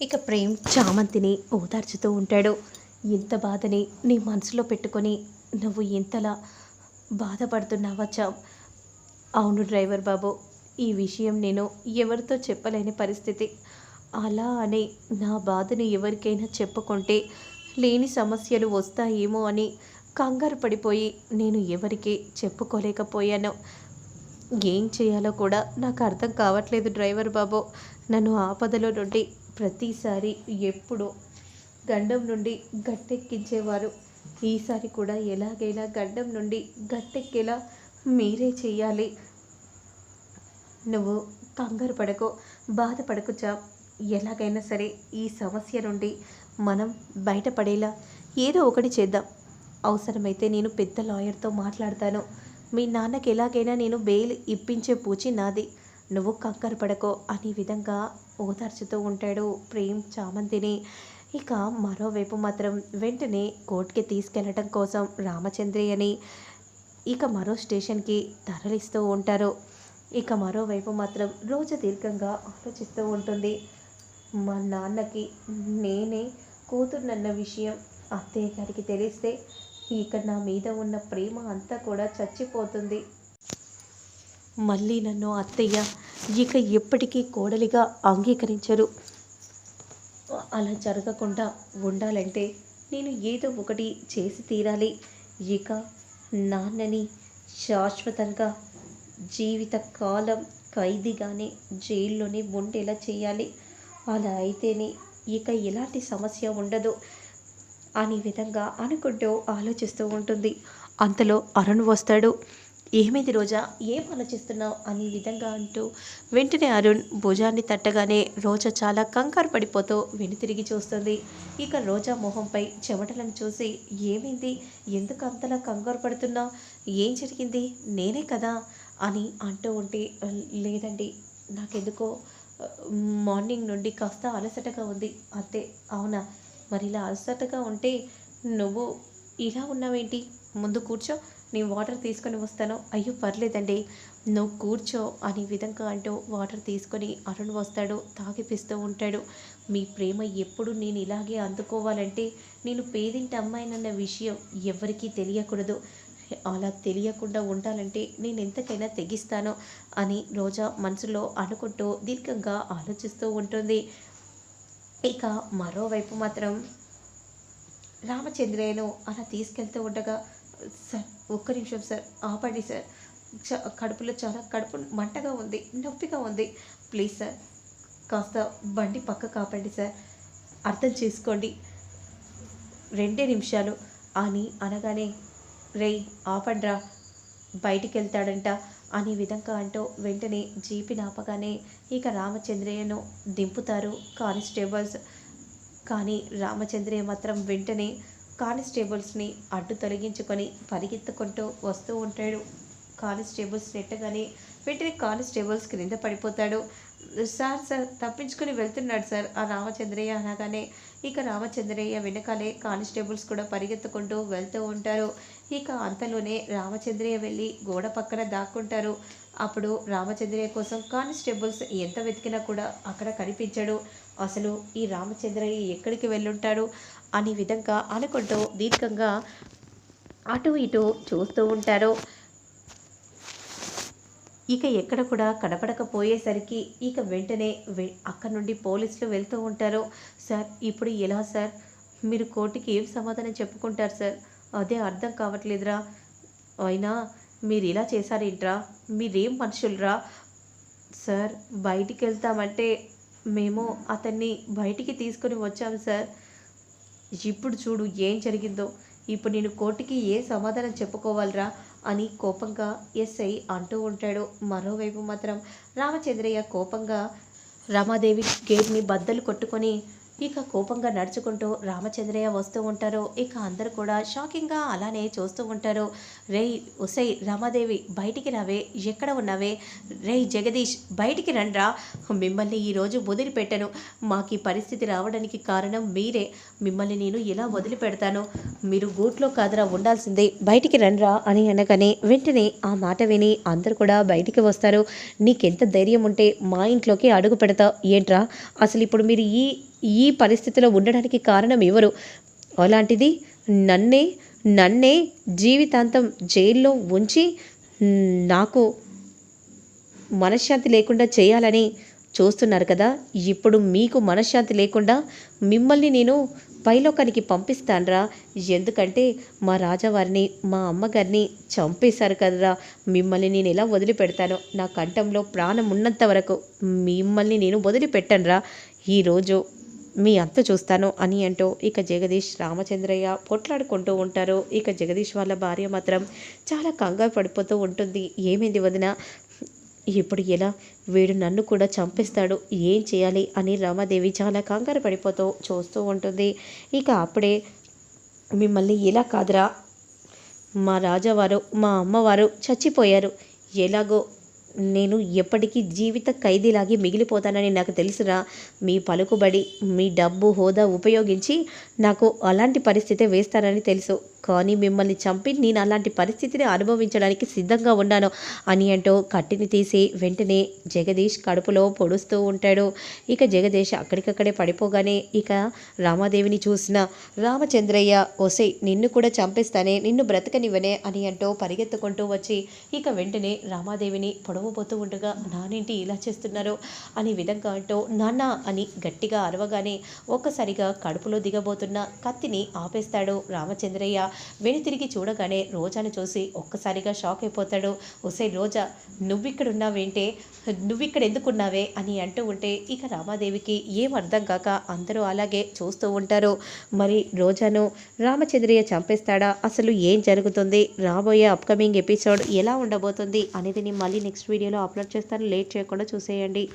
ఇక ప్రేమ్ చామంతిని ఓదార్చుతూ ఉంటాడు. ఇంత బాధని నీ మనసులో పెట్టుకొని నువ్వు ఇంతలా బాధపడుతున్నావా చామ్? అవును డ్రైవర్ బాబు, ఈ విషయం నేను ఎవరితో చెప్పలేని పరిస్థితి. అలా అని నా బాధను ఎవరికైనా చెప్పుకుంటే లేని సమస్యలు వస్తాయేమో అని కంగారు పడిపోయి నేను ఎవరికి చెప్పుకోలేకపోయాను. ఏం చేయాలో కూడా నాకు అర్థం కావట్లేదు డ్రైవర్ బాబు. నన్ను ఆపదలో నుండి ప్రతిసారి ఎప్పుడు గండం నుండి గట్టెక్కించేవారు. ఈసారి కూడా ఎలాగైనా గండం నుండి గట్టెక్కేలా మీరే చెయ్యాలి. నువ్వు కంగారు పడకు, బాధపడకు చాప్. ఎలాగైనా సరే ఈ సమస్య నుండి మనం బయటపడేలా ఏదో ఒకటి చేద్దాం. అవసరమైతే నేను పెద్ద లాయర్తో మాట్లాడతాను. మీ నాన్నకి ఎలాగైనా నేను బెయిల్ ఇప్పించే పూచి నాది. నువ్వు కంగారు పడకో అనే విధంగా ఓదార్చుతూ ఉంటాడు ప్రేమ్ చామంతిని. ఇక మరోవైపు మాత్రం వెంటనే కోర్టుకి తీసుకెళ్లడం కోసం రామచంద్రయ్యని ఇక మరో స్టేషన్కి తరలిస్తూ ఉంటారు. ఇక మరోవైపు మాత్రం రోజు దీర్ఘంగా ఆలోచిస్తూ ఉంటుంది. మా నాన్నకి నేనే కూతుర్నన్న విషయం అత్తయ్య గారికి తెలిస్తే ఇక నా మీద ఉన్న ప్రేమ అంతా కూడా చచ్చిపోతుంది. మళ్ళీ నన్ను అత్తయ్య ఇక ఎప్పటికీ కోడలిగా అంగీకరించరు. అలా జరగకుండా ఉండాలంటే నేను ఏదో ఒకటి చేసి తీరాలి. ఇక నాన్నని శాశ్వతంగా జీవిత కాలం ఖైదీగానే జైల్లోనే ఉండేలా చేయాలి. అలా అయితేనే ఇక ఎలాంటి సమస్య ఉండదు అనే విధంగా అనుకుంటూ ఆలోచిస్తూ ఉంటుంది. అంతలో అరుణ్ వస్తాడు. ఏమైంది రోజా, ఏం ఆలోచిస్తున్నావు అనే విధంగా అంటూ వెంటనే అరుణ్ భుజాన్ని తట్టగానే రోజా చాలా కంగారు పడిపోతూ వెనుతిరిగి చూస్తుంది. ఇక రోజా మొహంపై చెమటలను చూసి ఏమైంది, ఎందుకు అంతలా కంగారు పడుతున్నావు, ఏం జరిగింది, నేనే కదా అని అంటూ ఉంటే లేదండి, నాకెందుకో మార్నింగ్ నుండి కాస్త అలసటగా ఉంది అంతే. అవునా, మరి ఇలా అలసటగా ఉంటే నువ్వు ఇలా ఉన్నావేంటి, ముందు కూర్చో, నేను వాటర్ తీసుకొని వస్తాను. అయ్యో పర్లేదండి, నువ్వు కూర్చో అనే విధంగా అంటూ వాటర్ తీసుకొని అరుణ్ వస్తాడు, తాగిపిస్తూ ఉంటాడు. మీ ప్రేమ ఎప్పుడు నేను ఇలాగే అందుకోవాలంటే నేను పేదింటి అమ్మాయినన్న విషయం ఎవరికీ తెలియకూడదు. అలా తెలియకుండా ఉండాలంటే నేను ఎంతకైనా తెగిస్తాను అని రోజా మనసులో అనుకుంటూ దీర్ఘంగా ఆలోచిస్తూ ఉంటుంది. ఇక మరోవైపు మాత్రం రామచంద్రయ్యను అలా తీసుకెళ్తూ ఉండగా, సార్ ఒక్క నిమిషం సార్, ఆపండి సార్, కడుపులో చాలా కడుపు మంటగా ఉంది, నొప్పిగా ఉంది, ప్లీజ్ సార్ కాస్త బండి పక్క కాపండి సార్, అర్థం చేసుకోండి, 2 నిమిషాలు అని అనగానే, రేయ్ ఆపండ్రా, బయటికి వెళ్తాడంట అనే విధంగా అంటూ వెంటనే జీపిని ఆపగానే ఇక రామచంద్రయ్యను దింపుతారు కానిస్టేబుల్స్. కానీ రామచంద్రయ్య మాత్రం వెంటనే కానిస్టేబుల్స్ని అడ్డు తొలగించుకొని పరిగెత్తుకుంటూ వస్తూ ఉంటాడు. కానిస్టేబుల్స్ నెట్టగానే వెంటనే కానిస్టేబుల్స్ క్రింద పడిపోతాడు. సార్ సార్ తప్పించుకొని వెళ్తున్నాడు సార్ ఆ రామచంద్రయ్య అనగానే ఇక రామచంద్రయ్య వెనకాలే కానిస్టేబుల్స్ కూడా పరిగెత్తుకుంటూ వెళ్తూ ఉంటారు. ఇక అంతలోనే రామచంద్రయ్య వెళ్ళి గోడ పక్కన దాక్కుంటారు. అప్పుడు రామచంద్రయ్య కోసం కానిస్టేబుల్స్ ఎంత వెతికినా కూడా అక్కడ కనిపించడు. అసలు ఈ రామచంద్రయ్య ఎక్కడికి వెళ్ళుంటాడు అనే విధంగా అనుకుంటూ దీర్ఘంగా అటు ఇటు చూస్తూ ఉంటారు. ఇక ఎక్కడ కూడా కనపడకపోయేసరికి ఇక వెంటనే అక్కడ నుండి పోలీసులు వెళ్తూ ఉంటారు. సార్ ఇప్పుడు ఎలా సార్, మీరు కోర్టుకి ఏం సమాధానం చెప్పుకుంటారు సార్, అదే అర్థం కావట్లేదురా, అయినా మీరు ఇలా చేశారేంట్రా, మీరేం మనుషులరా సార్, బయటికి వెళ్తామంటే మేము అతన్ని బయటికి తీసుకొని వచ్చాము సార్, ఇప్పుడు చూడు ఏం జరిగిందో, ఇప్పుడు నేను కోర్టుకి ఏ సమాధానం చెప్పుకోవాలరా అని కోపంగా ఎస్ఐ అంటూ ఉంటాడు. మరోవైపు మాత్రం రామచంద్రయ్య కోపంగా రమాదేవి గేట్ని బద్దలు కొట్టుకొని ఇక కోపంగా నడుచుకుంటూ రామచంద్రయ్య వస్తూ ఉంటారు. ఇక అందరూ కూడా షాకింగ్గా అలానే చూస్తూ ఉంటారు. రేయ్ ఒసై రమాదేవి బయటికి రావే, ఎక్కడ ఉన్నావే, రేయ్ జగదీష్ బయటికి రండ్రా, మిమ్మల్ని ఈరోజు వదిలిపెట్టను, మాకు ఈ పరిస్థితి రావడానికి కారణం మీరే, మిమ్మల్ని నేను ఎలా వదిలిపెడతాను, మీరు గూట్లో కాదరా ఉండాల్సిందే, బయటికి రండ్రా అని అనగానే వెంటనే ఆ మాట విని అందరూ కూడా బయటికి వస్తారు. నీకెంత ధైర్యం ఉంటే మా ఇంట్లోకి అడుగు పెడతావు ఏంట్రా, అసలు ఇప్పుడు మీరు ఈ ఈ పరిస్థితిలో ఉండడానికి కారణం ఎవరు? అలాంటిది నన్నే నన్నే జీవితాంతం జైల్లో ఉంచి నాకు మనశ్శాంతి లేకుండా చేయాలని చూస్తున్నారు కదా! ఇప్పుడు మీకు మనశ్శాంతి లేకుండా మిమ్మల్ని నేను పైలోకానికి పంపిస్తానురా. ఎందుకంటే మా రాజావారిని, మా అమ్మగారిని చంపేశారు కదరా! మిమ్మల్ని నేను ఎలా వదిలిపెడతానో, నా కంఠంలో ప్రాణం ఉన్నంత వరకు మిమ్మల్ని నేను వదిలిపెట్టనురా. ఈరోజు మీ అంతు చూస్తాను అని అంటూ ఇక జగదీష్, రామచంద్రయ్య పొట్లాడుకుంటూ ఉంటారు. ఇక జగదీష్ వాళ్ళ భార్య మాత్రం చాలా కంగారు పడిపోతూ ఉంటుంది. ఏమైంది వదిన? ఇప్పుడు ఎలా? వీడు నన్ను కూడా చంపేస్తాడు, ఏం చేయాలి అని రమాదేవి చాలా కంగారు పడిపోతూ చూస్తూ ఉంటుంది. ఇక అప్పుడే మిమ్మల్ని ఇలా కాదురా, మా రాజావారు, మా అమ్మవారు చచ్చిపోయారు. ఎలాగో నేను ఎప్పటికీ జీవిత ఖైదీలాగే మిగిలిపోతానని నాకు తెలుసురా. మీ పలుకుబడి, మీ డబ్బు, హోదా ఉపయోగించి నాకు అలాంటి పరిస్థితే వేస్తారని తెలుసు. కానీ మిమ్మల్ని చంపి నేను అలాంటి పరిస్థితిని అనుభవించడానికి సిద్ధంగా ఉన్నాను అని అంటూ కత్తిని తీసి వెంటనే జగదీష్ కడుపులో పొడుస్తూ ఉంటాడు. ఇక జగదీష్ అక్కడికక్కడే పడిపోగానే ఇక రామాదేవిని చూసిన రామచంద్రయ్య, ఒసేయ్ నిన్ను కూడా చంపేస్తానే, నిన్ను బ్రతకనివ్వనే అని అంటూ పరిగెత్తుకుంటూ వచ్చి ఇక వెంటనే రామాదేవిని పొడవబోతూ ఉండగా, నానేంటి ఇలా చేస్తున్నారు అనే విధంగా అంటూ నాన్న అని గట్టిగా అరవగానే ఒక్కసారిగా కడుపులో దిగబోతున్న కత్తిని ఆపేస్తాడు రామచంద్రయ్య. వెనుతిరిగి చూడగానే రోజాను చూసి ఒక్కసారిగా షాక్ అయిపోతాడు. ఒసే రోజా, నువ్విక్కడున్నావేంటే, నువ్విక్కడ ఎందుకున్నావే అని అంటూ ఉంటే ఇక రామాదేవికి ఏం అర్థం కాక అందరూ అలాగే చూస్తూ ఉంటారు. మరి రోజాను రామచంద్రయ్య చంపేస్తాడా? అసలు ఏం జరుగుతుంది? రాబోయే అప్కమింగ్ ఎపిసోడ్ ఎలా ఉండబోతుంది అనేది నేను మళ్ళీ నెక్స్ట్ వీడియోలో అప్లోడ్ చేస్తాను. లేట్ చేయకుండా చూసేయండి.